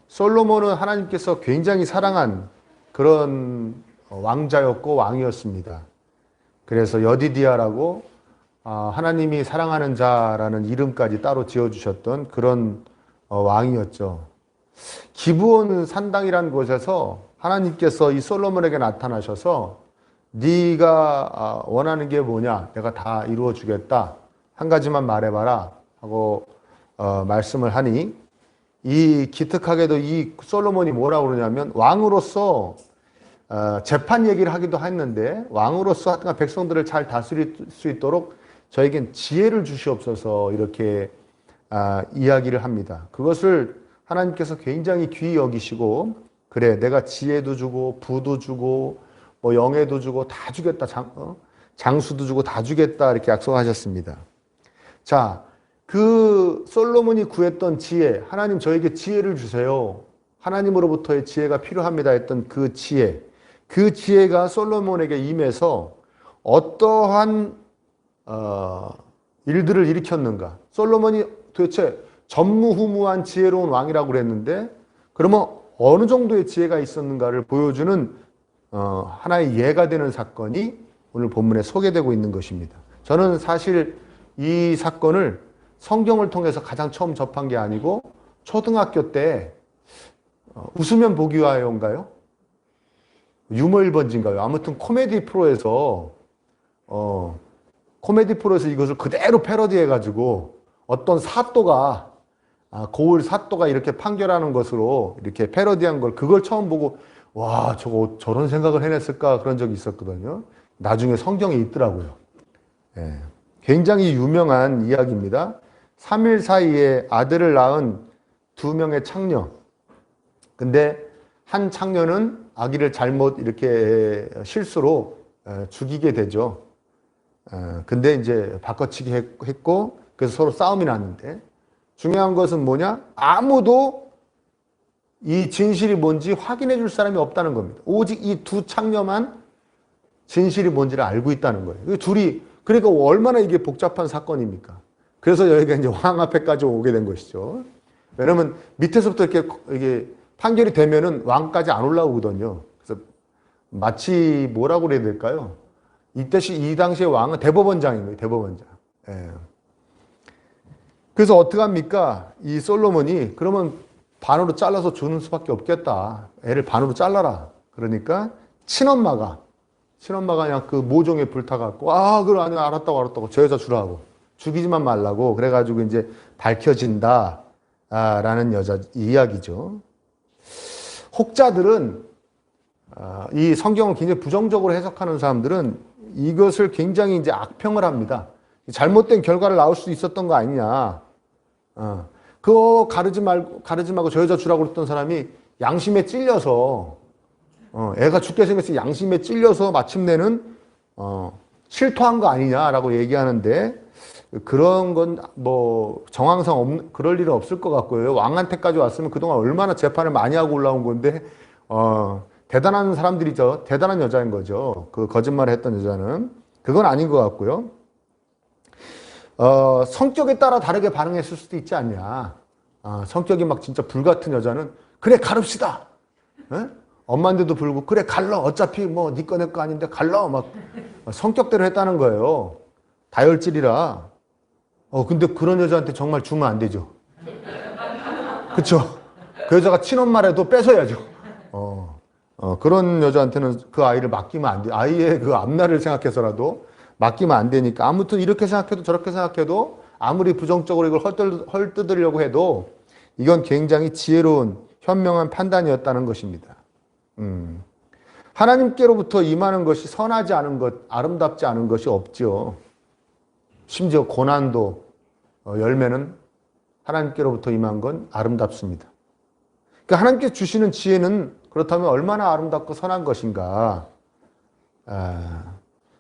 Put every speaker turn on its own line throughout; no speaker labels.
솔로몬은 하나님께서 굉장히 사랑한 그런 왕자였고 왕이었습니다. 그래서 여디디아라고 하나님이 사랑하는 자라는 이름까지 따로 지어주셨던 그런 왕이었죠. 기브온 산당이라는 곳에서 하나님께서 이 솔로몬에게 나타나셔서 네가 원하는 게 뭐냐? 내가 다 이루어 주겠다. 한 가지만 말해봐라 하고 말씀을 하니 이 기특하게도 이 솔로몬이 뭐라고 그러냐면 왕으로서 재판 얘기를 하기도 했는데 왕으로서 하여튼 백성들을 잘 다스릴 수 있도록 저에겐 지혜를 주시옵소서 이렇게 이야기를 합니다. 그것을 하나님께서 굉장히 귀히 여기시고 그래 내가 지혜도 주고 부도 주고 뭐 영예도 주고 다 주겠다 장수도 주고 다 주겠다 이렇게 약속하셨습니다. 자, 그 솔로몬이 구했던 지혜 하나님 저에게 지혜를 주세요. 하나님으로부터의 지혜가 필요합니다 했던 그 지혜가 솔로몬에게 임해서 어떠한 일들을 일으켰는가. 솔로몬이 도대체 전무후무한 지혜로운 왕이라고 그랬는데 그러면 어느 정도의 지혜가 있었는가를 보여주는 하나의 예가 되는 사건이 오늘 본문에 소개되고 있는 것입니다. 저는 사실 이 사건을 성경을 통해서 가장 처음 접한 게 아니고 초등학교 때 웃으면 보기 위하여인가요? 유머 1번지인가요? 아무튼 코미디 프로에서 이것을 그대로 패러디해가지고 어떤 사또가 고을 사또가 이렇게 판결하는 것으로 이렇게 패러디한 걸 그걸 처음 보고 와 저런 생각을 해냈을까 그런 적이 있었거든요. 나중에 성경에 있더라고요. 예. 굉장히 유명한 이야기입니다. 3일 사이에 아들을 낳은 2명의 창녀. 근데 한 창녀는 아기를 잘못 이렇게 실수로 죽이게 되죠. 근데 이제 바꿔치기 했고 그래서 서로 싸움이 났는데 중요한 것은 뭐냐? 아무도 이 진실이 뭔지 확인해 줄 사람이 없다는 겁니다. 오직 이 2 창녀만 진실이 뭔지를 알고 있다는 거예요. 둘이 그러니까 얼마나 이게 복잡한 사건입니까? 그래서 여기가 이제 왕 앞에까지 오게 된 것이죠. 왜냐면 밑에서부터 이게 판결이 되면은 왕까지 안 올라오거든요. 그래서 마치 뭐라고 그래야 될까요? 이 당시에 왕은 대법원장인 거예요. 대법원장. 예. 그래서 어떡합니까? 이 솔로몬이 그러면 반으로 잘라서 주는 수밖에 없겠다. 애를 반으로 잘라라. 그러니까 친엄마가 그냥 그 모종에 불타갖고 그래 아니 알았다고 저 여자 주라고 죽이지만 말라고 그래가지고 이제 밝혀진다 라는 이야기죠. 혹자들은 이 성경을 굉장히 부정적으로 해석하는 사람들은 이것을 굉장히 이제 악평을 합니다. 잘못된 결과를 나올 수 있었던 거 아니냐. 그거 가르지 말고 저 여자 주라고 그랬던 사람이 양심에 찔려서 애가 죽게 생겼으니 양심에 찔려서 마침내는 실토한 거 아니냐라고 얘기하는데 그런 건 뭐 정황상 그럴 일은 없을 것 같고요. 왕한테까지 왔으면 그동안 얼마나 재판을 많이 하고 올라온 건데 대단한 사람들이죠. 대단한 여자인 거죠. 그 거짓말을 했던 여자는. 그건 아닌 것 같고요. 성격에 따라 다르게 반응했을 수도 있지 않냐. 성격이 막 진짜 불같은 여자는 그래 가릅시다. 에? 엄마인데도 불구하고 그래 갈러. 어차피 뭐 네 거 내 거 아닌데 갈러. 막 성격대로 했다는 거예요. 다혈질이라. 근데 그런 여자한테 정말 주면 안 되죠. 그쵸? 그 여자가 친엄마라도 뺏어야죠. 그런 여자한테는 그 아이를 맡기면 안 돼. 아이의 그 앞날을 생각해서라도 맡기면 안 되니까. 아무튼 이렇게 생각해도 저렇게 생각해도 아무리 부정적으로 이걸 헐뜯으려고 해도 이건 굉장히 지혜로운 현명한 판단이었다는 것입니다. 하나님께로부터 임하는 것이 선하지 않은 것, 아름답지 않은 것이 없죠. 심지어 고난도 열매는 하나님께로부터 임한 건 아름답습니다. 그러니까 하나님께 주시는 지혜는 그렇다면 얼마나 아름답고 선한 것인가.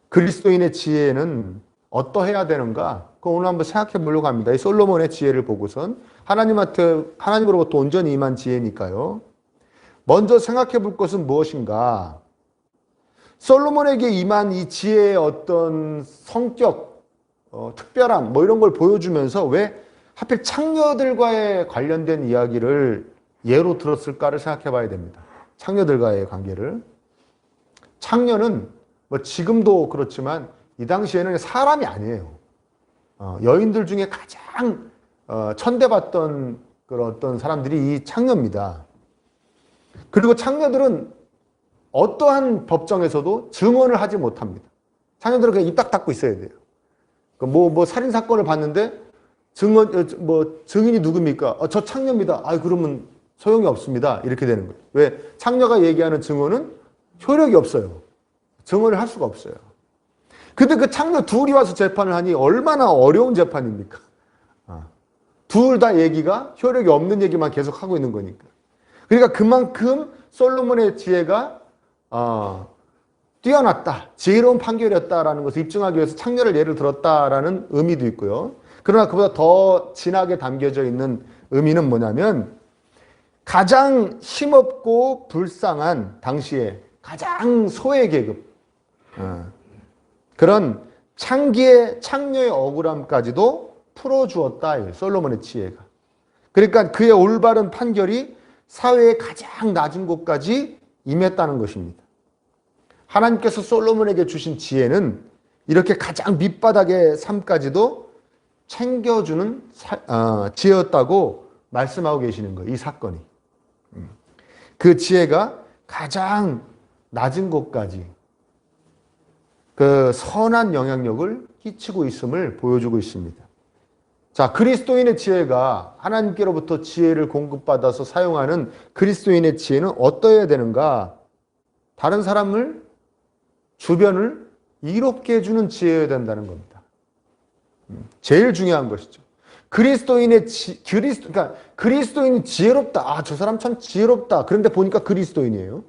그리스도인의 지혜는 어떠해야 되는가? 그거 오늘 한번 생각해 보려고 합니다. 이 솔로몬의 지혜를 보고선 하나님으로부터 온전히 임한 지혜니까요. 먼저 생각해 볼 것은 무엇인가? 솔로몬에게 임한 이 지혜의 어떤 성격, 특별함 뭐 이런 걸 보여주면서 왜 하필 창녀들과의 관련된 이야기를 예로 들었을까를 생각해 봐야 됩니다. 창녀들과의 관계를. 창녀는 뭐 지금도 그렇지만 이 당시에는 사람이 아니에요. 여인들 중에 가장 천대받던 그런 어떤 사람들이 이 창녀입니다. 그리고 창녀들은 어떠한 법정에서도 증언을 하지 못합니다. 창녀들은 그냥 입 딱 닫고 있어야 돼요. 뭐 살인 사건을 봤는데 증인이 누굽니까? 저 창녀입니다. 그러면 소용이 없습니다. 이렇게 되는 거예요. 왜? 창녀가 얘기하는 증언은 효력이 없어요. 증언을 할 수가 없어요. 근데 그 창녀 둘이 와서 재판을 하니 얼마나 어려운 재판입니까? 둘 다 얘기가 효력이 없는 얘기만 계속 하고 있는 거니까. 그러니까 그만큼 솔로몬의 지혜가 뛰어났다, 지혜로운 판결이었다라는 것을 입증하기 위해서 창녀를 예를 들었다라는 의미도 있고요. 그러나 그보다 더 진하게 담겨져 있는 의미는 뭐냐면 가장 힘없고 불쌍한 당시에 가장 소외 계급, 그런 창녀의 억울함까지도 풀어주었다. 솔로몬의 지혜가. 그러니까 그의 올바른 판결이 사회의 가장 낮은 곳까지 임했다는 것입니다. 하나님께서 솔로몬에게 주신 지혜는 이렇게 가장 밑바닥의 삶까지도 챙겨주는 지혜였다고 말씀하고 계시는 거예요. 이 사건이. 그 지혜가 가장 낮은 곳까지 그 선한 영향력을 끼치고 있음을 보여주고 있습니다. 자, 그리스도인의 지혜가 하나님께로부터 지혜를 공급받아서 사용하는 그리스도인의 지혜는 어떠해야 되는가? 다른 사람을, 주변을 이롭게 해주는 지혜여야 된다는 겁니다. 제일 중요한 것이죠. 그러니까 그리스도인이 지혜롭다. 저 사람 참 지혜롭다. 그런데 보니까 그리스도인이에요.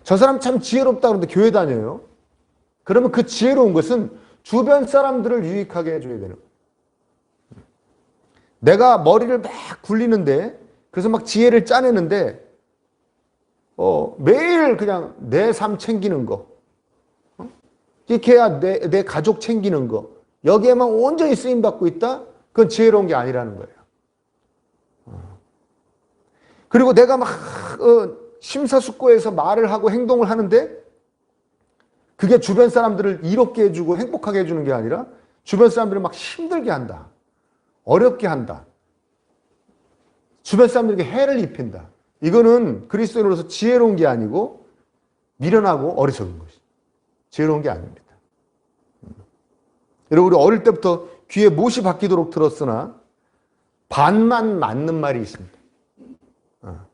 저 사람 참 지혜롭다. 그런데 교회 다녀요. 그러면 그 지혜로운 것은 주변 사람들을 유익하게 해줘야 되는 거예요. 내가 머리를 막 굴리는데, 그래서 막 지혜를 짜내는데, 매일 그냥 내 삶 챙기는 거, 이렇게 해야 내 가족 챙기는 거, 여기에만 온전히 쓰임받고 있다? 그건 지혜로운 게 아니라는 거예요. 그리고 내가 막 심사숙고해서 말을 하고 행동을 하는데 그게 주변 사람들을 이롭게 해주고 행복하게 해주는 게 아니라 주변 사람들을 막 힘들게 한다. 어렵게 한다. 주변 사람들에게 해를 입힌다. 이거는 그리스도인으로서 지혜로운 게 아니고 미련하고 어리석은 것이. 지혜로운 게 아닙니다. 여러분, 우리 어릴 때부터 귀에 못이 박히도록 들었으나 반만 맞는 말이 있습니다.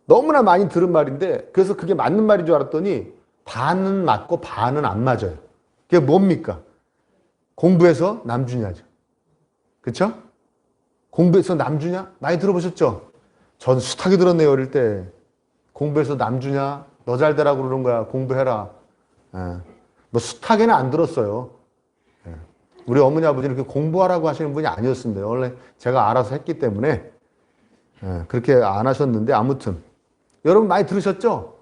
너무나 많이 들은 말인데 그래서 그게 맞는 말인 줄 알았더니 반은 맞고 반은 안 맞아요. 그게 뭡니까? 공부해서 남주냐죠. 그렇죠? 공부해서 남주냐? 많이 들어보셨죠? 전 숱하게 들었네요. 어릴 때. 공부해서 남주냐? 너 잘 되라고 그러는 거야. 공부해라. 뭐 숱하게는 안 들었어요. 우리 어머니 아버지는 그렇게 공부하라고 하시는 분이 아니었습니다. 원래 제가 알아서 했기 때문에 그렇게 안 하셨는데 아무튼 여러분 많이 들으셨죠?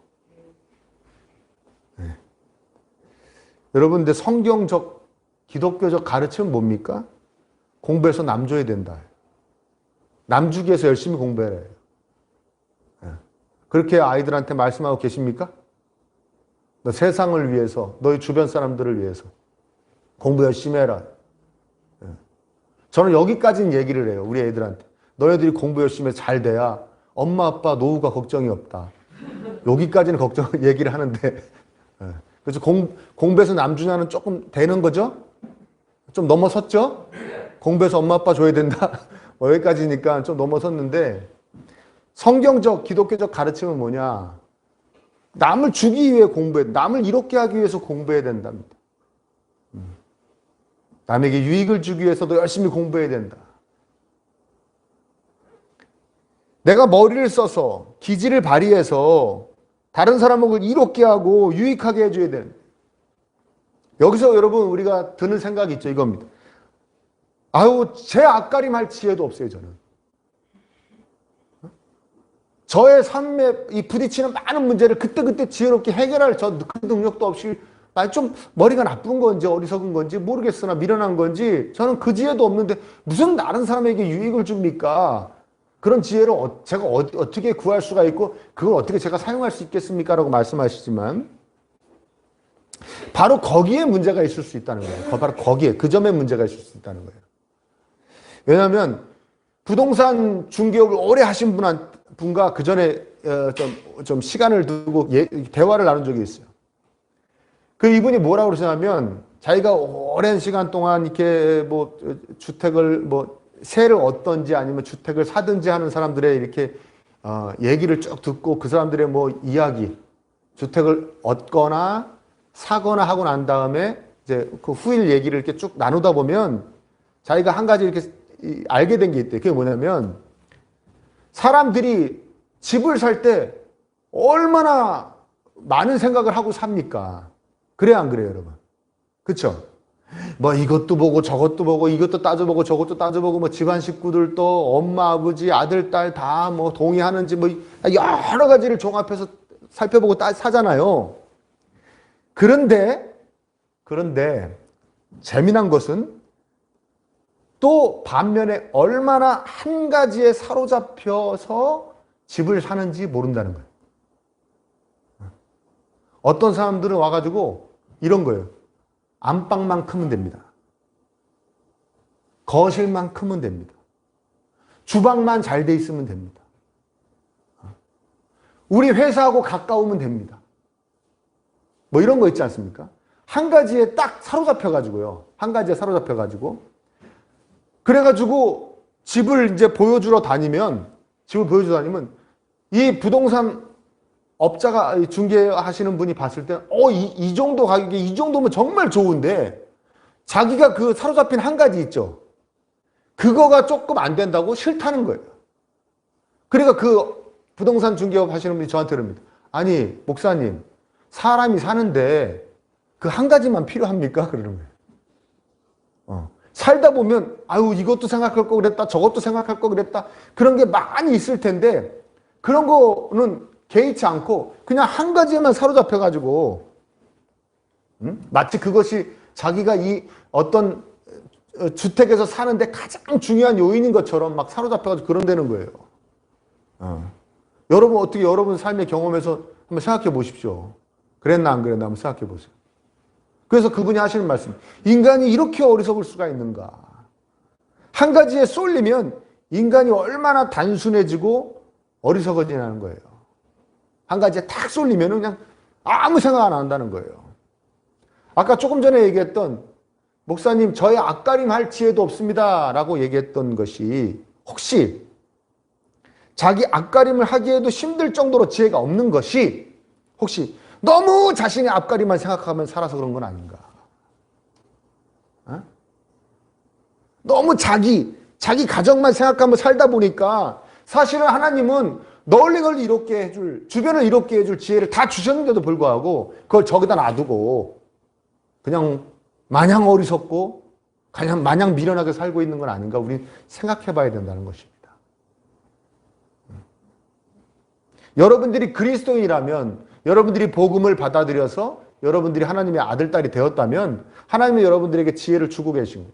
여러분, 근데 성경적 기독교적 가르침은 뭡니까? 공부해서 남 줘야 된다. 남 주기 위해서 열심히 공부해라. 그렇게 아이들한테 말씀하고 계십니까? 너 세상을 위해서, 너희 주변 사람들을 위해서 공부 열심히 해라. 저는 여기까지는 얘기를 해요. 우리 애들한테. 너희들이 공부 열심히 해서 잘 돼야 엄마 아빠 노후가 걱정이 없다. 여기까지는 얘기를 하는데 그래서 공부해서 남주냐는 조금 되는 거죠? 좀 넘어섰죠? 공부해서 엄마 아빠 줘야 된다. 여기까지니까 좀 넘어섰는데 성경적 기독교적 가르침은 뭐냐? 남을 주기 위해 공부해, 남을 이롭게 하기 위해서 공부해야 된답니다. 남에게 유익을 주기 위해서도 열심히 공부해야 된다. 내가 머리를 써서 기질을 발휘해서 다른 사람을 이롭게 하고 유익하게 해줘야 되는. 여기서 여러분 우리가 드는 생각이 있죠. 이겁니다. 제 앞가림 할 지혜도 없어요. 저는. 저의 삶에 이 부딪히는 많은 문제를 그때그때 지혜롭게 해결할 그 능력도 없이 좀 머리가 나쁜 건지 어리석은 건지 모르겠으나 미련한 건지 저는 그 지혜도 없는데 무슨 다른 사람에게 유익을 줍니까? 그런 지혜를 제가 어떻게 구할 수가 있고 그걸 어떻게 제가 사용할 수 있겠습니까? 라고 말씀하시지만 바로 거기에 문제가 있을 수 있다는 거예요. 바로 거기에, 그 점에 문제가 있을 수 있다는 거예요. 왜냐하면 부동산 중개업을 오래 하신 분과 그 전에 좀 시간을 두고 대화를 나눈 적이 있어요. 그 이분이 뭐라고 그러시냐면 자기가 오랜 시간 동안 이렇게 뭐 주택을 뭐 세를 얻던지 아니면 주택을 사든지 하는 사람들의 이렇게 얘기를 쭉 듣고 그 사람들의 뭐 이야기, 주택을 얻거나 사거나 하고 난 다음에 이제 그 후일 얘기를 이렇게 쭉 나누다 보면 자기가 한 가지 이렇게 알게 된 게 있대요. 그게 뭐냐면 사람들이 집을 살 때 얼마나 많은 생각을 하고 삽니까? 그래야 안 그래요, 여러분? 그쵸? 뭐 이것도 보고 저것도 보고 이것도 따져보고 저것도 따져보고 뭐 집안 식구들도 엄마, 아버지, 아들, 딸 다 뭐 동의하는지 뭐 여러 가지를 종합해서 살펴보고 사잖아요. 그런데 재미난 것은 또 반면에 얼마나 한 가지에 사로잡혀서 집을 사는지 모른다는 거예요. 어떤 사람들은 와가지고 이런 거예요. 안방만 크면 됩니다. 거실만 크면 됩니다. 주방만 잘 돼 있으면 됩니다. 우리 회사하고 가까우면 됩니다. 뭐 이런 거 있지 않습니까? 한 가지에 딱 사로잡혀가지고요. 한 가지에 사로잡혀가지고. 그래가지고 집을 이제 보여주러 다니면 이 부동산 업자가 중개하시는 분이 봤을 때, 이 정도 가격에 이 정도면 정말 좋은데 자기가 그 사로잡힌 한 가지 있죠. 그거가 조금 안 된다고 싫다는 거예요. 그러니까 그 부동산 중개업 하시는 분이 저한테 그럽니다. 아니, 목사님, 사람이 사는데 그 한 가지만 필요합니까? 그러는 거예요. 살다 보면 아유 이것도 생각할 거 그랬다 저것도 생각할 거 그랬다 그런 게 많이 있을 텐데 그런 거는 개의치 않고 그냥 한 가지에만 사로잡혀가지고 마치 그것이 자기가 이 어떤 주택에서 사는데 가장 중요한 요인인 것처럼 막 사로잡혀가지고 그런다는 거예요. 여러분 어떻게 여러분 삶의 경험에서 한번 생각해 보십시오. 그랬나 안 그랬나 한번 생각해 보세요. 그래서 그분이 하시는 말씀, 인간이 이렇게 어리석을 수가 있는가. 한 가지에 쏠리면 인간이 얼마나 단순해지고 어리석어지냐는 거예요. 한 가지에 탁 쏠리면 그냥 아무 생각 안 한다는 거예요. 아까 조금 전에 얘기했던 목사님 저의 앞가림 할 지혜도 없습니다 라고 얘기했던 것이 혹시 자기 앞가림을 하기에도 힘들 정도로 지혜가 없는 것이 혹시 너무 자신의 앞가림만 생각하면 살아서 그런 건 아닌가? 너무 자기 가정만 생각하면 살다 보니까 사실은 하나님은 널리 이롭게 해줄, 주변을 이롭게 해줄 지혜를 다 주셨는데도 불구하고 그걸 저기다 놔두고 그냥 마냥 어리석고 그냥 마냥 미련하게 살고 있는 건 아닌가? 우리 생각해 봐야 된다는 것입니다. 여러분들이 그리스도인이라면 여러분들이 복음을 받아들여서 여러분들이 하나님의 아들, 딸이 되었다면 하나님이 여러분들에게 지혜를 주고 계신 거예요.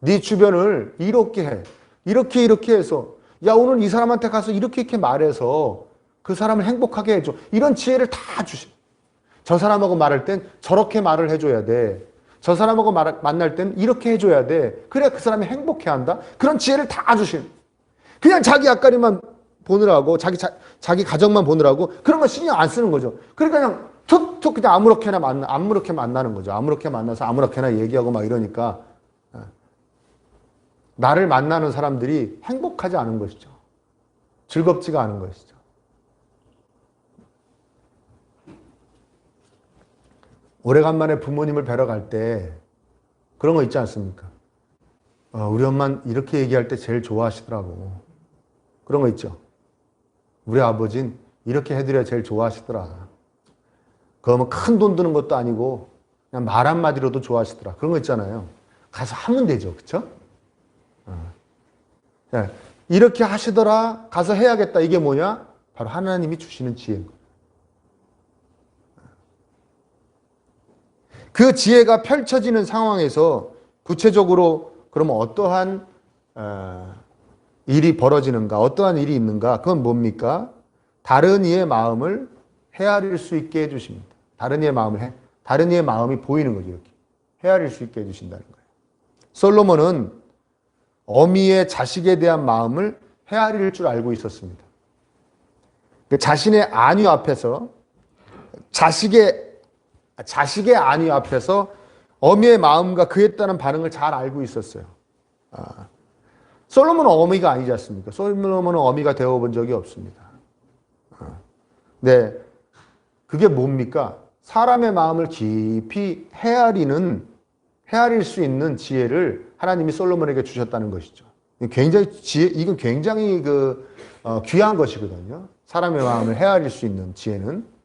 네 주변을 이롭게 해. 이렇게 해서 야 오늘 이 사람한테 가서 이렇게 말해서 그 사람을 행복하게 해줘. 이런 지혜를 다 주셔. 저 사람하고 말할 땐 저렇게 말을 해줘야 돼. 저 사람하고 만날 땐 이렇게 해줘야 돼. 그래야 그 사람이 행복해한다. 그런 지혜를 다 주신. 그냥 자기 앞가림만 보느라고 자기 가정만 보느라고 그런 거 신경 안 쓰는 거죠. 그러니까 그냥 툭툭 그냥 아무렇게 만나는 거죠. 아무렇게 만나서 아무렇게나 얘기하고 막 이러니까 나를 만나는 사람들이 행복하지 않은 것이죠. 즐겁지가 않은 것이죠. 오래간만에 부모님을 뵈러 갈 때 그런 거 있지 않습니까? 우리 엄마는 이렇게 얘기할 때 제일 좋아하시더라고. 그런 거 있죠. 우리 아버지는 이렇게 해드려야 제일 좋아하시더라. 그러면 큰 돈 드는 것도 아니고 그냥 말 한마디로도 좋아하시더라. 그런 거 있잖아요. 가서 하면 되죠. 그렇죠? 이렇게 하시더라. 가서 해야겠다. 이게 뭐냐? 바로 하나님이 주시는 지혜인 거예요. 그 지혜가 펼쳐지는 상황에서 구체적으로 그러면 어떠한 일이 벌어지는가, 어떠한 일이 있는가, 그건 뭡니까? 다른 이의 마음을 헤아릴 수 있게 해주십니다. 다른 이의 마음이 보이는 거죠. 이렇게 헤아릴 수 있게 해주신다는 거예요. 솔로몬은 어미의 자식에 대한 마음을 헤아릴 줄 알고 있었습니다. 자신의 안위 앞에서 자식의 안위 앞에서 어미의 마음과 그에 따른 반응을 잘 알고 있었어요. 솔로몬은 어미가 아니지 않습니까? 솔로몬은 어미가 되어본 적이 없습니다. 네, 그게 뭡니까? 사람의 마음을 깊이 헤아릴 수 있는 지혜를 하나님이 솔로몬에게 주셨다는 것이죠. 이건 굉장히 귀한 것이거든요. 사람의 마음을 헤아릴 수 있는 지혜는.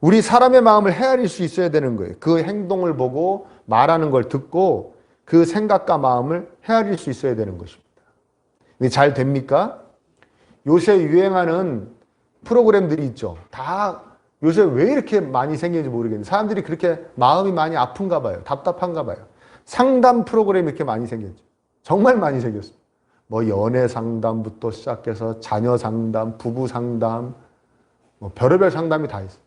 우리 사람의 마음을 헤아릴 수 있어야 되는 거예요. 그 행동을 보고 말하는 걸 듣고 그 생각과 마음을 헤아릴 수 있어야 되는 것입니다. 근데 잘 됩니까? 요새 유행하는 프로그램들이 있죠. 다 요새 왜 이렇게 많이 생기는지 모르겠는데 사람들이 그렇게 마음이 많이 아픈가 봐요. 답답한가 봐요. 상담 프로그램이 이렇게 많이 생겼죠. 정말 많이 생겼어요. 뭐 연애 상담부터 시작해서 자녀 상담, 부부 상담, 뭐 별의별 상담이 다 있어요.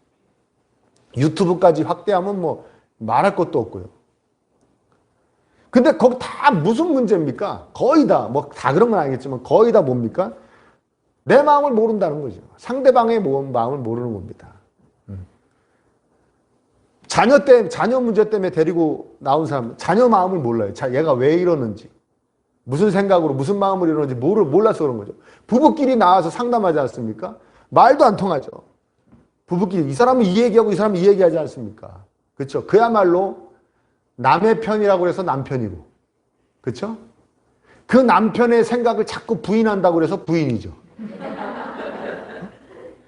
유튜브까지 확대하면 뭐 말할 것도 없고요. 근데 거기 다 무슨 문제입니까? 거의 다, 뭐 다 그런 건 아니겠지만 거의 다 뭡니까? 내 마음을 모른다는 거죠. 상대방의 마음을 모르는 겁니다. 자녀 문제 때문에 데리고 나온 사람, 자녀 마음을 몰라요. 얘가 왜 이러는지, 무슨 생각으로, 무슨 마음으로 이러는지 몰라서 그런 거죠. 부부끼리 나와서 상담하지 않습니까? 말도 안 통하죠. 부부끼리 이 사람은 이 얘기하고 이 사람은 이 얘기하지 않습니까? 그렇죠? 그야말로 남의 편이라고 해서 남편이고, 그렇죠? 그 남편의 생각을 자꾸 부인한다고 해서 부인이죠.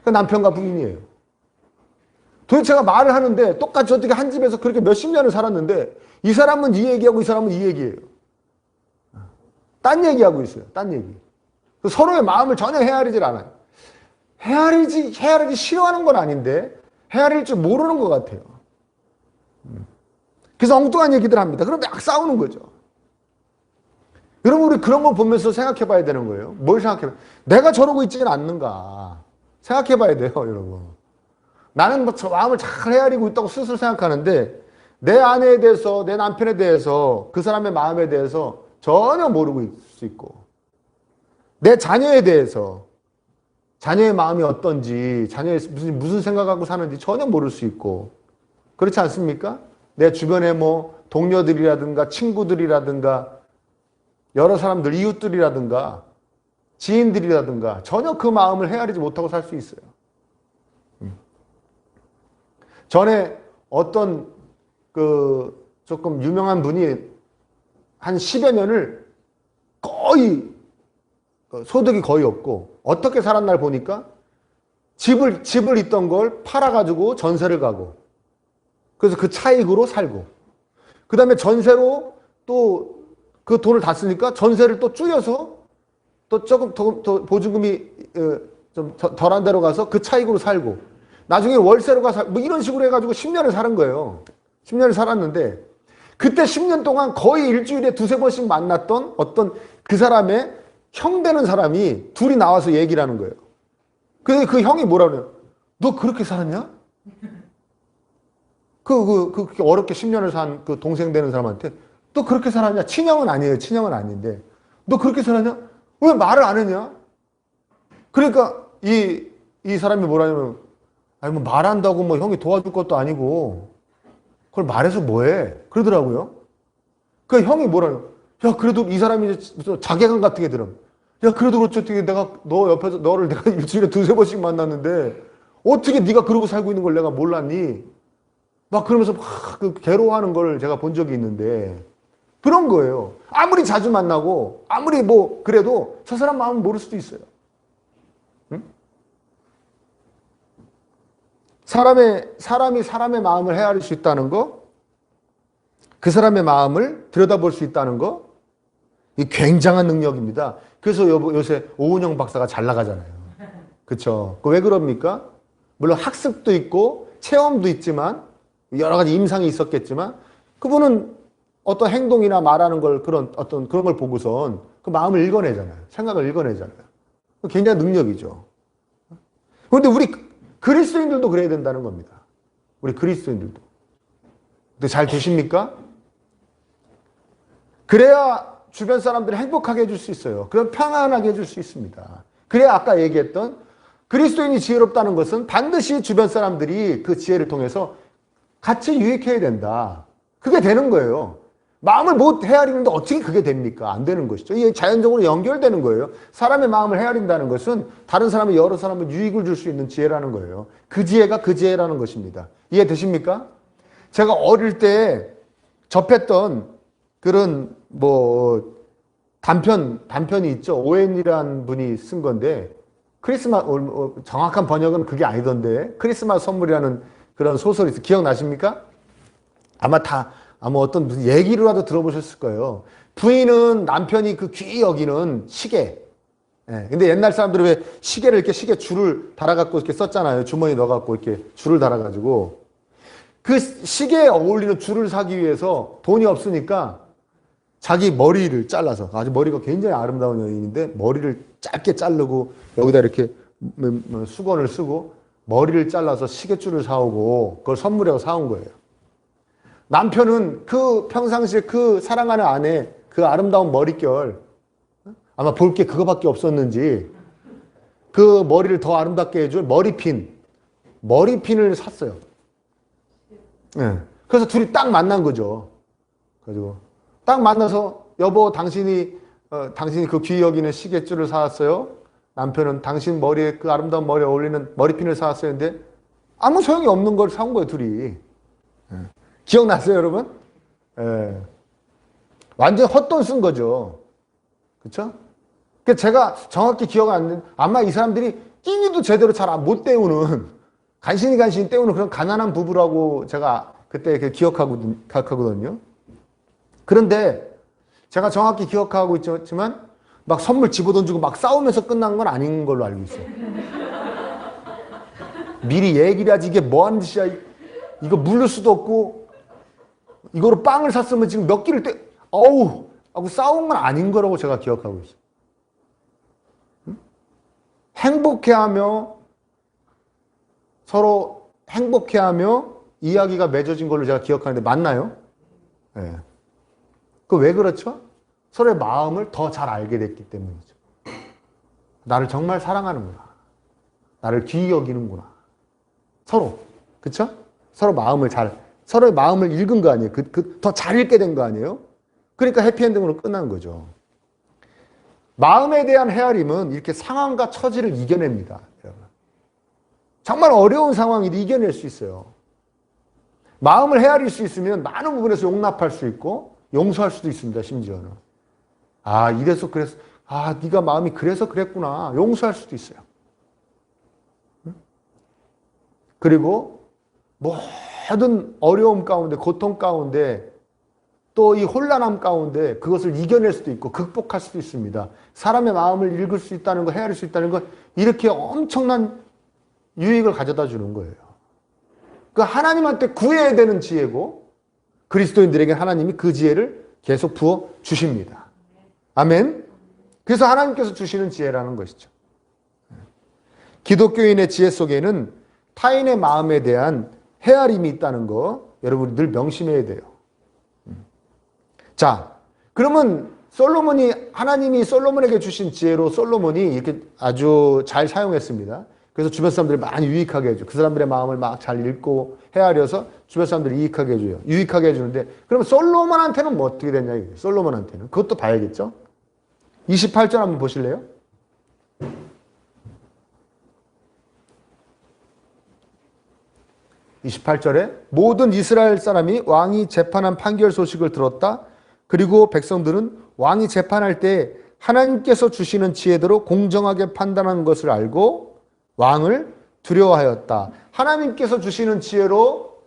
그 남편과 부인이에요. 도대체가 말을 하는데 똑같이 어떻게 한 집에서 그렇게 몇십 년을 살았는데 이 사람은 이 얘기하고 이 사람은 이 얘기예요. 딴 얘기하고 있어요. 딴 얘기. 서로의 마음을 전혀 헤아리질 않아요. 헤아리지 싫어하는 건 아닌데 헤아릴 줄 모르는 것 같아요. 그래서 엉뚱한 얘기들 합니다. 그럼 막 싸우는 거죠. 여러분, 우리 그런 거 보면서 생각해 봐야 되는 거예요. 뭘 생각해 봐요? 내가 저러고 있지는 않는가. 생각해 봐야 돼요, 여러분. 나는 뭐 마음을 잘 헤아리고 있다고 스스로 생각하는데 내 아내에 대해서, 내 남편에 대해서, 그 사람의 마음에 대해서 전혀 모르고 있을 수 있고, 내 자녀에 대해서, 자녀의 마음이 어떤지, 자녀의 무슨 생각하고 사는지 전혀 모를 수 있고, 그렇지 않습니까? 내 주변에 뭐 동료들이라든가 친구들이라든가 여러 사람들, 이웃들이라든가 지인들이라든가 전혀 그 마음을 헤아리지 못하고 살 수 있어요. 전에 어떤 조금 유명한 분이 한 10여 년을 거의 소득이 거의 없고 어떻게 살았나를 보니까 집을 있던 걸 팔아가지고 전세를 가고, 그래서 그 차익으로 살고, 그 다음에 전세로 또 그 돈을 다 쓰니까 전세를 또 줄여서 또 조금 더 보증금이 좀 덜한 데로 가서 그 차익으로 살고, 나중에 월세로 가서 뭐 이런 식으로 해가지고 10년을 사는 거예요. 10년을 살았는데 그때 10년 동안 거의 일주일에 두세 번씩 만났던 어떤 그 사람의 형 되는 사람이 둘이 나와서 얘기를 하는 거예요. 근데 그 형이 뭐라 그래요? 너 그렇게 살았냐? 그렇게 어렵게 10년을 산 그 동생 되는 사람한테 너 그렇게 살았냐? 친형은 아니에요. 친형은 아닌데 너 그렇게 살았냐? 왜 말을 안 했냐? 그러니까 이 사람이 뭐라냐면, 아니 뭐 말한다고 뭐 형이 도와줄 것도 아니고 그걸 말해서 뭐해? 그러더라고요. 그 형이 뭐라요? 야 그래도 이 사람이 자괴감 같은 게 들어. 야 그래도 그렇지, 어떻게 내가 너 옆에서 너를 내가 일주일에 두세 번씩 만났는데 어떻게 네가 그러고 살고 있는 걸 내가 몰랐니? 막 그러면서 막 그 괴로워하는 걸 제가 본 적이 있는데, 그런 거예요. 아무리 자주 만나고 아무리 뭐 그래도 저 사람 마음은 모를 수도 있어요. 응? 사람이 사람의 마음을 헤아릴 수 있다는 거, 그 사람의 마음을 들여다볼 수 있다는 거, 이 굉장한 능력입니다. 그래서 요새 오은영 박사가 잘 나가잖아요. 그렇죠? 왜 그럽니까? 물론 학습도 있고 체험도 있지만 여러 가지 임상이 있었겠지만 그분은 어떤 행동이나 말하는 걸 그런 걸 보고선 그 마음을 읽어내잖아요. 생각을 읽어내잖아요. 굉장한 능력이죠. 그런데 우리 그리스도인들도 그래야 된다는 겁니다. 우리 그리스도인들도. 근데 잘 되십니까? 그래야 주변 사람들을 행복하게 해줄 수 있어요. 그럼 평안하게 해줄 수 있습니다. 그래야 아까 얘기했던 그리스도인이 지혜롭다는 것은 반드시 주변 사람들이 그 지혜를 통해서 같이 유익해야 된다. 그게 되는 거예요. 마음을 못 헤아리는데 어떻게 그게 됩니까? 안 되는 것이죠. 이게 자연적으로 연결되는 거예요. 사람의 마음을 헤아린다는 것은 다른 사람이 여러 사람을 유익을 줄 수 있는 지혜라는 거예요. 그 지혜가 그 지혜라는 것입니다. 이해되십니까? 제가 어릴 때 접했던 그런 단편이 있죠. 오웬이라는 분이 쓴 건데 크리스마스 정확한 번역은 그게 아니던데 크리스마스 선물이라는 그런 소설이 있어요. 기억나십니까? 아마 어떤 무슨 얘기로라도 들어보셨을 거예요. 부인은 남편이 그 귀히 여기는 시계. 예. 근데 옛날 사람들은 왜 시계를 이렇게 시계 줄을 달아갖고 이렇게 썼잖아요. 주머니 넣어갖고 이렇게 줄을 달아가지고. 그 시계에 어울리는 줄을 사기 위해서 돈이 없으니까 자기 머리를 잘라서, 아주 머리가 굉장히 아름다운 여인인데 머리를 짧게 자르고 여기다 이렇게 수건을 쓰고 머리를 잘라서 시계줄을 사오고 그걸 선물하고 사온 거예요. 남편은 그 평상시에 그 사랑하는 아내 그 아름다운 머릿결 아마 볼 게 그거밖에 없었는지 그 머리를 더 아름답게 해줄 머리핀을 샀어요. 네. 그래서 둘이 딱 만난 거죠. 가지고 딱 만나서 여보 당신이 그 귀히 여기는 시계줄을 사왔어요. 남편은 당신 머리에 그 아름다운 머리에 어울리는 머리핀을 사왔어요. 근데 아무 소용이 없는 걸 사온 거예요 둘이. 네. 기억나세요, 여러분? 예. 완전 헛돈 쓴 거죠. 그쵸? 그 제가 정확히 기억 안 나는, 아마 이 사람들이 끼니도 제대로 잘 못 때우는, 간신히 때우는 그런 가난한 부부라고 제가 그때 기억하거든요. 그런데 제가 정확히 기억하고 있지만, 막 선물 집어던지고 막 싸우면서 끝난 건 아닌 걸로 알고 있어요. 미리 얘기를 하지, 이게 뭐 하는 짓이야. 이거 물릴 수도 없고, 이거로 빵을 샀으면 지금 몇 끼를 어우! 하고 싸운 건 아닌 거라고 제가 기억하고 있어요. 행복해하며, 서로 행복해하며 이야기가 맺어진 걸로 제가 기억하는데 맞나요? 네. 그 왜 그렇죠? 서로의 마음을 더 잘 알게 됐기 때문이죠. 나를 정말 사랑하는구나. 나를 귀히 여기는구나. 서로. 그쵸? 서로의 마음을 읽은 거 아니에요? 더 잘 읽게 된 거 아니에요? 그러니까 해피엔딩으로 끝난 거죠. 마음에 대한 헤아림은 이렇게 상황과 처지를 이겨냅니다. 여러분. 정말 어려운 상황이도 이겨낼 수 있어요. 마음을 헤아릴 수 있으면 많은 부분에서 용납할 수 있고 용서할 수도 있습니다. 심지어는. 아, 이래서 그랬어. 아, 네가 마음이 그래서 그랬구나. 용서할 수도 있어요. 그리고 모든 어려움 가운데, 고통 가운데, 또 이 혼란함 가운데 그것을 이겨낼 수도 있고 극복할 수도 있습니다. 사람의 마음을 읽을 수 있다는 거, 헤아릴 수 있다는 건 이렇게 엄청난 유익을 가져다 주는 거예요. 그 하나님한테 구해야 되는 지혜고 그리스도인들에게 하나님이 그 지혜를 계속 부어 주십니다. 아멘. 그래서 하나님께서 주시는 지혜라는 것이죠. 기독교인의 지혜 속에는 타인의 마음에 대한 헤아림이 있다는 거 여러분이 늘 명심해야 돼요. 자, 그러면 하나님이 솔로몬에게 주신 지혜로 솔로몬이 이렇게 아주 잘 사용했습니다. 그래서 주변 사람들을 많이 유익하게 해줘. 그 사람들의 마음을 막 잘 읽고 헤아려서 주변 사람들을 유익하게 해주는데, 그러면 솔로몬한테는 뭐 어떻게 됐냐, 이거예요. 솔로몬한테는. 그것도 봐야겠죠? 28절 한번 보실래요? 28절에 모든 이스라엘 사람이 왕이 재판한 판결 소식을 들었다. 그리고 백성들은 왕이 재판할 때 하나님께서 주시는 지혜대로 공정하게 판단하는 것을 알고 왕을 두려워하였다. 하나님께서 주시는 지혜로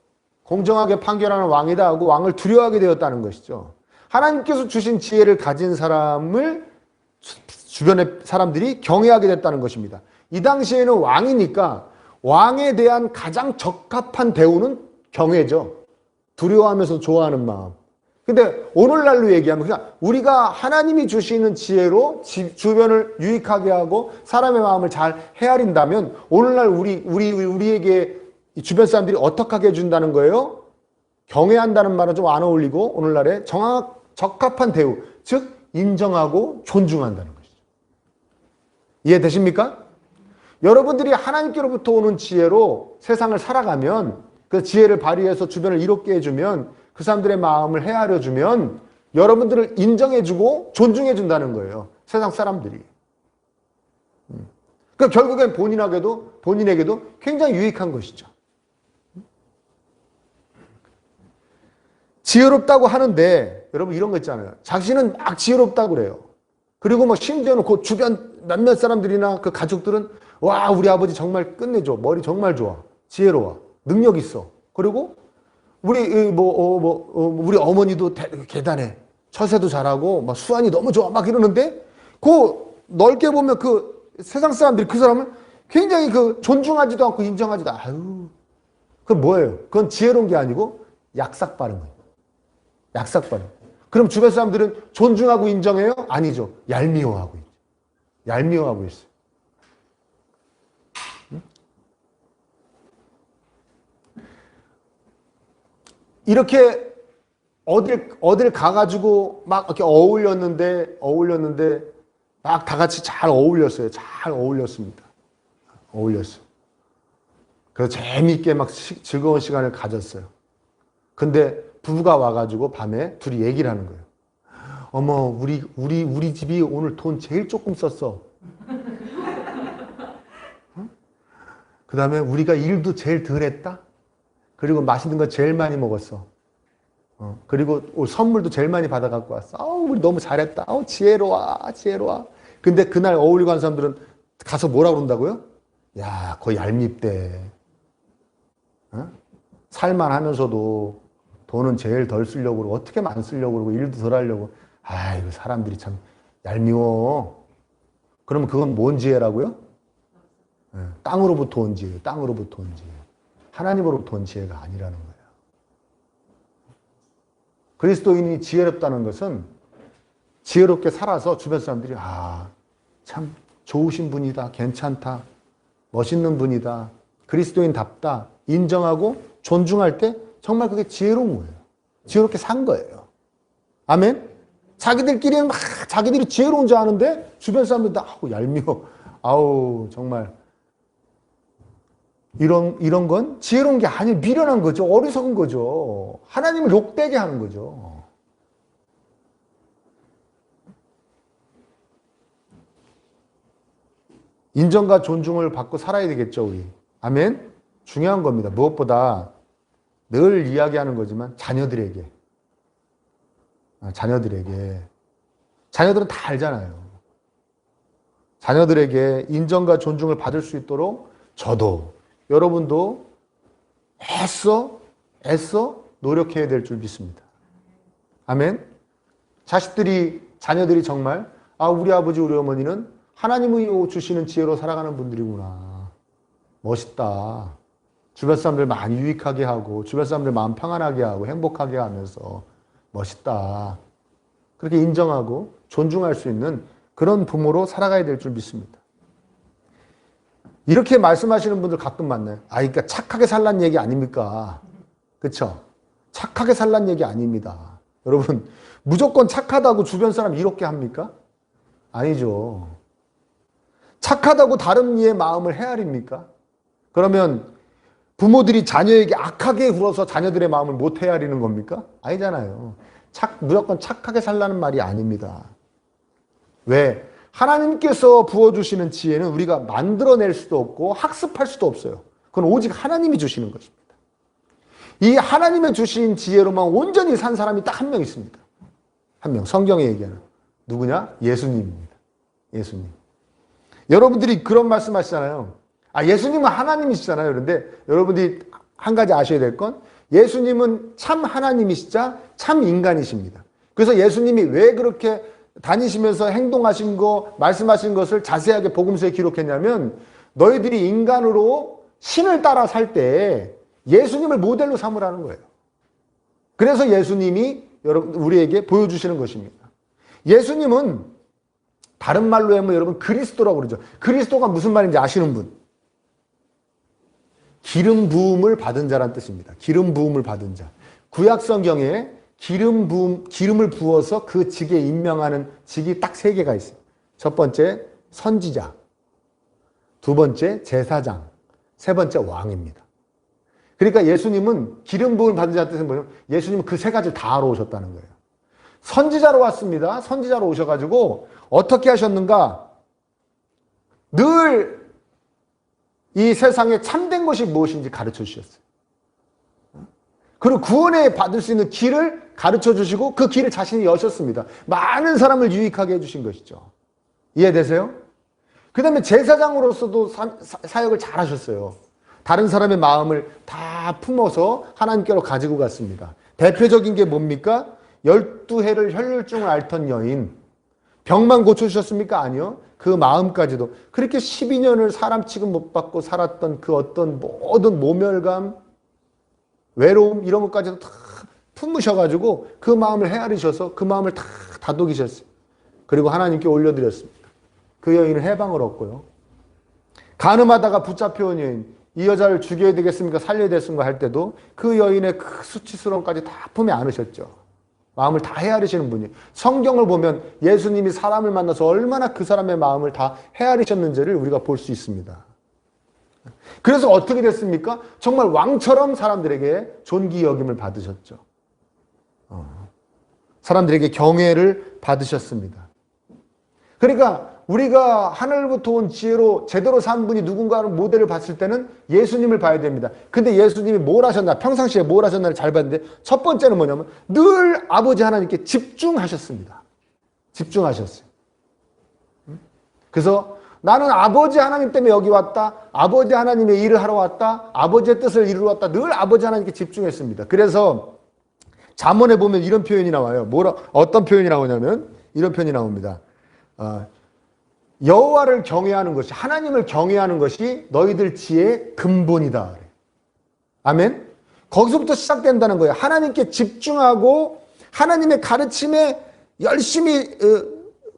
공정하게 판결하는 왕이다 하고 왕을 두려워하게 되었다는 것이죠. 하나님께서 주신 지혜를 가진 사람을 주변의 사람들이 경외하게 됐다는 것입니다. 이 당시에는 왕이니까 왕에 대한 가장 적합한 대우는 경외죠. 두려워하면서 좋아하는 마음. 근데 오늘날로 얘기하면 그냥 우리가 하나님이 주시는 지혜로 주변을 유익하게 하고 사람의 마음을 잘 헤아린다면 오늘날 우리에게 주변 사람들이 어떻게 하게 해준다는 거예요? 경외한다는 말은 좀 안 어울리고 오늘날에 적합한 대우, 즉 인정하고 존중한다는 것이죠. 이해되십니까? 여러분들이 하나님께로부터 오는 지혜로 세상을 살아가면 그 지혜를 발휘해서 주변을 이롭게 해주면 그 사람들의 마음을 헤아려주면 여러분들을 인정해주고 존중해준다는 거예요. 세상 사람들이. 그러니까 결국엔 본인에게도 굉장히 유익한 것이죠. 지혜롭다고 하는데 여러분 이런 거 있잖아요. 자신은 막 지혜롭다고 그래요. 그리고 뭐 심지어는 그 주변 몇몇 사람들이나 그 가족들은 와 우리 아버지 정말 끝내줘. 머리 정말 좋아. 지혜로워. 능력 있어. 그리고 우리 어머니도 대단해. 처세도 잘하고 막 수완이 너무 좋아. 막 이러는데 그 넓게 보면 그 세상 사람들이 그 사람을 굉장히 그 존중하지도 않고 인정하지도 않고 아유 그건 뭐예요? 그건 지혜로운 게 아니고 약삭 빠른 거예요. 약삭 빠른. 그럼 주변 사람들은 존중하고 인정해요? 아니죠. 얄미워하고 있죠. 얄미워하고 있어요. 이렇게 어딜 가가지고 막 이렇게 어울렸는데 막 다 같이 잘 어울렸어요. 잘 어울렸습니다. 어울렸어요. 그래서 재미있게 막 즐거운 시간을 가졌어요. 근데 부부가 와가지고 밤에 둘이 얘기를 하는 거예요. 어머, 우리 집이 오늘 돈 제일 조금 썼어. 그 다음에 우리가 일도 제일 덜 했다. 그리고 맛있는 거 제일 많이 먹었어. 그리고 선물도 제일 많이 받아갖고 왔어. 아우, 우리 너무 잘했다. 아우, 지혜로워. 근데 그날 어울리고 간 사람들은 가서 뭐라 그런다고요? 야, 거의 얄밉대. 살만하면서도 돈은 제일 덜 쓰려고 그러고, 어떻게 많이 쓰려고 그러고, 일도 덜 하려고. 아이고, 사람들이 참 얄미워. 그러면 그건 뭔 지혜라고요? 땅으로부터 온 지혜예요. 땅으로부터 온 지혜. 하나님으로부터 온 지혜가 아니라는 거예요. 그리스도인이 지혜롭다는 것은 지혜롭게 살아서 주변 사람들이 참 좋으신 분이다. 괜찮다. 멋있는 분이다. 그리스도인답다. 인정하고 존중할 때 정말 그게 지혜로운 거예요. 지혜롭게 산 거예요. 아멘? 자기들끼리는 막 자기들이 지혜로운 줄 아는데 주변 사람들이 아우 얄미워. 아우 정말 이런 건 지혜로운 게 아니에요. 미련한 거죠. 어리석은 거죠. 하나님을 욕되게 하는 거죠. 인정과 존중을 받고 살아야 되겠죠, 우리. 아멘? 중요한 겁니다. 무엇보다 늘 이야기하는 거지만 자녀들에게. 자녀들은 다 알잖아요. 자녀들에게 인정과 존중을 받을 수 있도록 저도 여러분도 애써 노력해야 될 줄 믿습니다. 아멘? 자녀들이 정말 우리 아버지 우리 어머니는 하나님이 주시는 지혜로 살아가는 분들이구나. 멋있다. 주변 사람들 많이 유익하게 하고 주변 사람들 마음 평안하게 하고 행복하게 하면서 멋있다. 그렇게 인정하고 존중할 수 있는 그런 부모로 살아가야 될 줄 믿습니다. 이렇게 말씀하시는 분들 가끔 만나요. 그러니까 착하게 살란 얘기 아닙니까? 그렇죠? 착하게 살란 얘기 아닙니다. 여러분, 무조건 착하다고 주변 사람 이롭게 합니까? 아니죠. 착하다고 다른 이의 마음을 헤아립니까? 그러면 부모들이 자녀에게 악하게 굴어서 자녀들의 마음을 못 헤아리는 겁니까? 아니잖아요. 무조건 착하게 살라는 말이 아닙니다. 왜? 하나님께서 부어주시는 지혜는 우리가 만들어낼 수도 없고 학습할 수도 없어요. 그건 오직 하나님이 주시는 것입니다. 이 하나님의 주신 지혜로만 온전히 산 사람이 딱 한 명 있습니다. 한 명. 성경에 얘기하는. 누구냐? 예수님입니다. 예수님. 여러분들이 그런 말씀 하시잖아요. 예수님은 하나님이시잖아요. 그런데 여러분들이 한 가지 아셔야 될 건 예수님은 참 하나님이시자 참 인간이십니다. 그래서 예수님이 왜 그렇게 다니시면서 행동하신 거, 말씀하신 것을 자세하게 복음서에 기록했냐면 너희들이 인간으로 신을 따라 살 때 예수님을 모델로 삼으라는 거예요. 그래서 예수님이 여러분 우리에게 보여주시는 것입니다. 예수님은 다른 말로 하면 여러분 그리스도라고 그러죠. 그리스도가 무슨 말인지 아시는 분? 기름 부음을 받은 자란 뜻입니다. 기름 부음을 받은 자. 구약 성경에 기름을 부어서 그 직에 임명하는 직이 딱 3개가 있어요. 첫 번째 선지자, 두 번째 제사장, 세 번째 왕입니다. 그러니까 예수님은 기름 부음을 받은 자의 뜻은 뭐예요? 예수님은 그 3가지를 다 하러 오셨다는 거예요. 선지자로 왔습니다. 선지자로 오셔가지고 어떻게 하셨는가? 늘 이 세상에 참된 것이 무엇인지 가르쳐 주셨어요. 그리고 구원에 받을 수 있는 길을 가르쳐 주시고 그 길을 자신이 여셨습니다. 많은 사람을 유익하게 해주신 것이죠. 이해되세요? 그 다음에 제사장으로서도 사역을 잘 하셨어요. 다른 사람의 마음을 다 품어서 하나님께로 가지고 갔습니다. 대표적인 게 뭡니까? 12해를 혈혈증을 앓던 여인. 병만 고쳐주셨습니까? 아니요. 그 마음까지도. 그렇게 12년을 사람 취급 못 받고 살았던 그 어떤 모든 모멸감, 외로움 이런 것까지도 다 품으셔가지고 그 마음을 헤아리셔서 그 마음을 다 다독이셨어요. 그리고 하나님께 올려드렸습니다. 그 여인은 해방을 얻고요. 간음하다가 붙잡혀온 여인, 이 여자를 죽여야 되겠습니까? 살려야 되겠습니까? 할 때도 그 여인의 그 수치스러움까지 다 품에 안으셨죠. 마음을 다 헤아리시는 분이에요. 성경을 보면 예수님이 사람을 만나서 얼마나 그 사람의 마음을 다 헤아리셨는지를 우리가 볼 수 있습니다. 그래서 어떻게 됐습니까? 정말 왕처럼 사람들에게 존귀 여김을 받으셨죠. 사람들에게 경외를 받으셨습니다. 그러니까 우리가 하늘부터 온 지혜로 제대로 산 분이 누군가를 모델을 봤을 때는 예수님을 봐야 됩니다. 근데 예수님이 뭘 하셨나? 평상시에 뭘 하셨나를 잘 봤는데 첫 번째는 뭐냐면 늘 아버지 하나님께 집중하셨습니다. 집중하셨어요. 그래서 나는 아버지 하나님 때문에 여기 왔다. 아버지 하나님의 일을 하러 왔다. 아버지의 뜻을 이루러 왔다. 늘 아버지 하나님께 집중했습니다. 그래서 잠언에 보면 이런 표현이 나와요. 어떤 표현이 나오냐면 이런 표현이 나옵니다. 여호와를 경외하는 것이, 하나님을 경외하는 것이 너희들 지혜의 근본이다. 아멘? 거기서부터 시작된다는 거예요. 하나님께 집중하고 하나님의 가르침에 열심히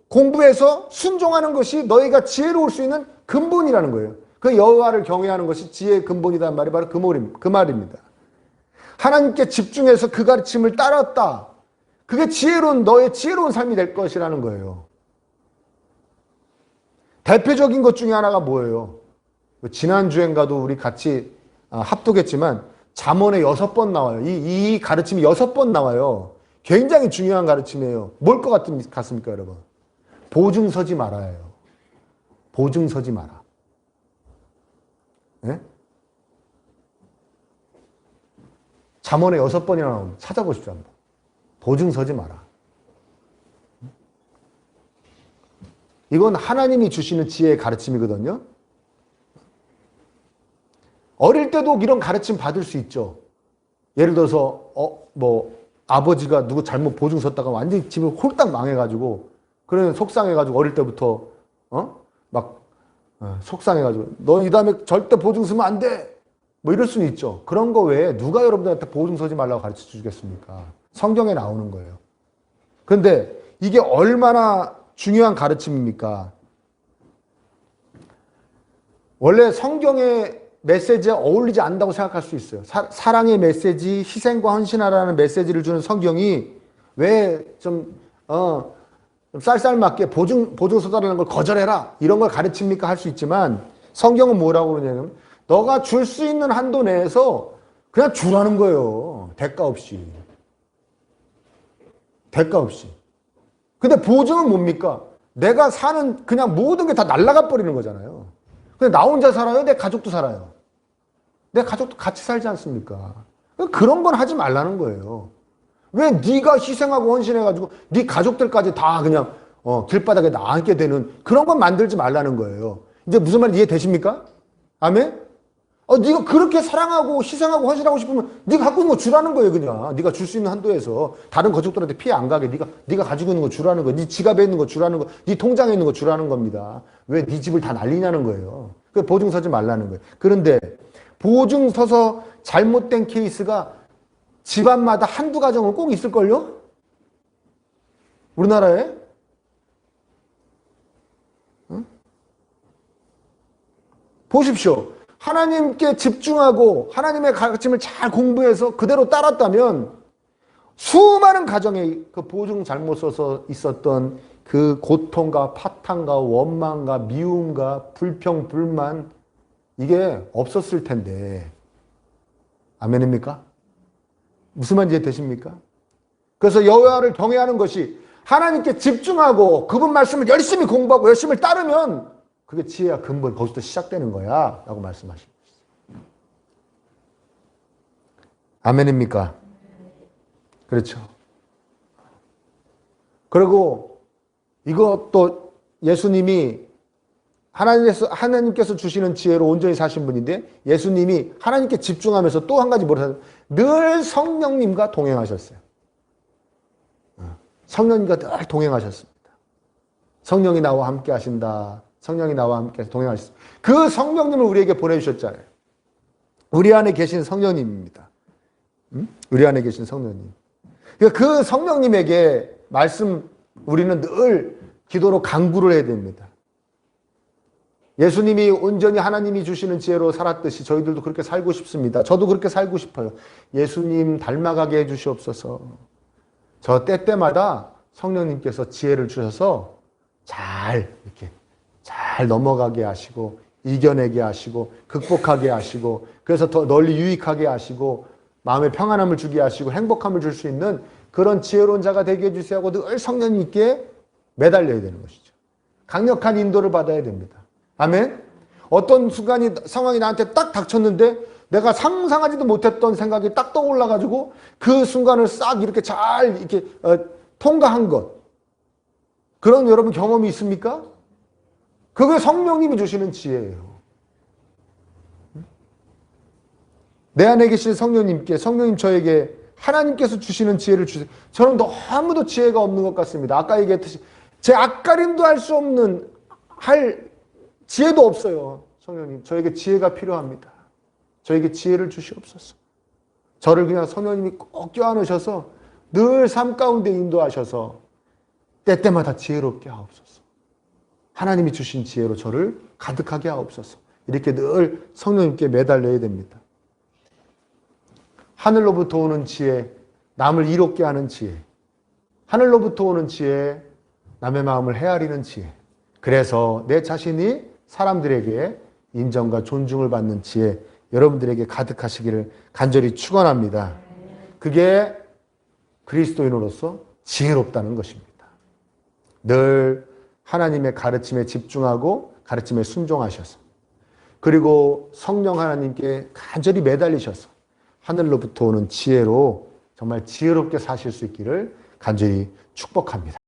공부해서 순종하는 것이 너희가 지혜로울 수 있는 근본이라는 거예요. 그 여호와를 경외하는 것이 지혜의 근본이라는 말이 바로 그 말입니다. 하나님께 집중해서 그 가르침을 따랐다. 그게 너의 지혜로운 삶이 될 것이라는 거예요. 대표적인 것 중에 하나가 뭐예요? 지난주엔가도 우리 같이 합독했지만 잠언에 6번 나와요. 이 가르침이 6번 나와요. 굉장히 중요한 가르침이에요. 뭘 것 같습니까, 여러분? 보증 서지 말아요. 보증 서지 마라. 네? 잠언에 6번이나 나오면 찾아보십시오, 한번. 보증 서지 마라. 이건 하나님이 주시는 지혜의 가르침이거든요. 어릴 때도 이런 가르침 받을 수 있죠. 예를 들어서 아버지가 누구 잘못 보증 섰다가 완전히 집을 홀딱 망해가지고 그런 속상해가지고 어릴 때부터 속상해가지고 너 이 다음에 절대 보증 서면 안 돼. 뭐 이럴 수는 있죠. 그런 거 외에 누가 여러분들한테 보증 서지 말라고 가르쳐 주겠습니까? 성경에 나오는 거예요. 그런데 이게 얼마나 중요한 가르침입니까? 원래 성경의 메시지에 어울리지 않는다고 생각할 수 있어요. 사랑의 메시지, 희생과 헌신하라는 메시지를 주는 성경이 왜 좀 쌀쌀맞게 보증 서달라는 걸 거절해라 이런 걸 가르칩니까? 할 수 있지만 성경은 뭐라고 그러냐면 너가 줄 수 있는 한도 내에서 그냥 주라는 거예요. 대가 없이. 대가 없이. 근데 보증은 뭡니까? 내가 사는 그냥 모든 게 다 날아가 버리는 거잖아요. 근데 나 혼자 살아요? 내 가족도 살아요. 내 가족도 같이 살지 않습니까? 그런 건 하지 말라는 거예요. 왜 네가 희생하고 헌신해가지고 네 가족들까지 다 그냥 길바닥에 나앉게 되는 그런 건 만들지 말라는 거예요. 이제 무슨 말인지 이해되십니까? 아멘? 네가 그렇게 사랑하고 희생하고 헌신하고 싶으면 네가 갖고 있는 거 주라는 거예요. 그냥 네가 줄 수 있는 한도에서 다른 가족들한테 피해 안 가게 네가 가지고 있는 거 주라는 거, 네 지갑에 있는 거 주라는 거, 네 통장에 있는 거 주라는 겁니다. 왜 네 집을 다 날리냐는 거예요. 그 보증 서지 말라는 거예요. 그런데 보증 서서 잘못된 케이스가 집안마다 한두 가정은 꼭 있을걸요? 우리나라에? 응? 보십시오. 하나님께 집중하고 하나님의 가르침을 잘 공부해서 그대로 따랐다면 수많은 가정에 그 보증 잘못 써서 있었던 그 고통과 파탄과 원망과 미움과 불평, 불만 이게 없었을 텐데. 아멘입니까? 무슨 말인지 되십니까? 그래서 여호와를 경외하는 것이 하나님께 집중하고 그분 말씀을 열심히 공부하고 열심히 따르면 그게 지혜와 근본 거기서 시작되는 거야 라고 말씀하시고 있어요. 아멘입니까? 그렇죠. 그리고 이것도 예수님이 하나님께서 주시는 지혜로 온전히 사신 분인데 예수님이 하나님께 집중하면서 또 한 가지 뭐라요? 늘 성령님과 동행하셨어요. 성령님과 늘 동행하셨습니다. 성령이 나와 함께 하신다. 성령이 나와 함께 동행하셨습니다. 그 성령님을 우리에게 보내주셨잖아요. 우리 안에 계신 성령님입니다. 우리 안에 계신 성령님. 그러니까 그 성령님에게 우리는 늘 기도로 간구를 해야 됩니다. 예수님이 온전히 하나님이 주시는 지혜로 살았듯이 저희들도 그렇게 살고 싶습니다. 저도 그렇게 살고 싶어요. 예수님 닮아가게 해주시옵소서. 저 때때마다 성령님께서 지혜를 주셔서 이렇게 잘 넘어가게 하시고 이겨내게 하시고 극복하게 하시고 그래서 더 널리 유익하게 하시고 마음의 평안함을 주게 하시고 행복함을 줄 수 있는 그런 지혜로운 자가 되게 해주세요 하고 늘 성령님께 매달려야 되는 것이죠. 강력한 인도를 받아야 됩니다. 아멘? 어떤 상황이 나한테 딱 닥쳤는데 내가 상상하지도 못했던 생각이 딱 떠올라가지고 그 순간을 싹 이렇게 잘 통과한 것. 그런 여러분 경험이 있습니까? 그게 성령님이 주시는 지혜예요. 내 안에 계신 성령님께 성령님 저에게 하나님께서 주시는 지혜를 주세요. 저는 너무도 지혜가 없는 것 같습니다. 아까 얘기했듯이 제 앞가림도 할 수 없는 지혜도 없어요. 성령님 저에게 지혜가 필요합니다. 저에게 지혜를 주시옵소서. 저를 그냥 성령님이 꼭 껴안으셔서 늘 삶 가운데 인도하셔서 때때마다 지혜롭게 하옵소서. 하나님이 주신 지혜로 저를 가득하게 하옵소서. 이렇게 늘 성령님께 매달려야 됩니다. 하늘로부터 오는 지혜, 남을 이롭게 하는 지혜. 하늘로부터 오는 지혜, 남의 마음을 헤아리는 지혜. 그래서 내 자신이 사람들에게 인정과 존중을 받는 지혜, 여러분들에게 가득하시기를 간절히 축원합니다. 그게 그리스도인으로서 지혜롭다는 것입니다. 늘 하나님의 가르침에 집중하고 가르침에 순종하셔서 그리고 성령 하나님께 간절히 매달리셔서 하늘로부터 오는 지혜로 정말 지혜롭게 사실 수 있기를 간절히 축복합니다.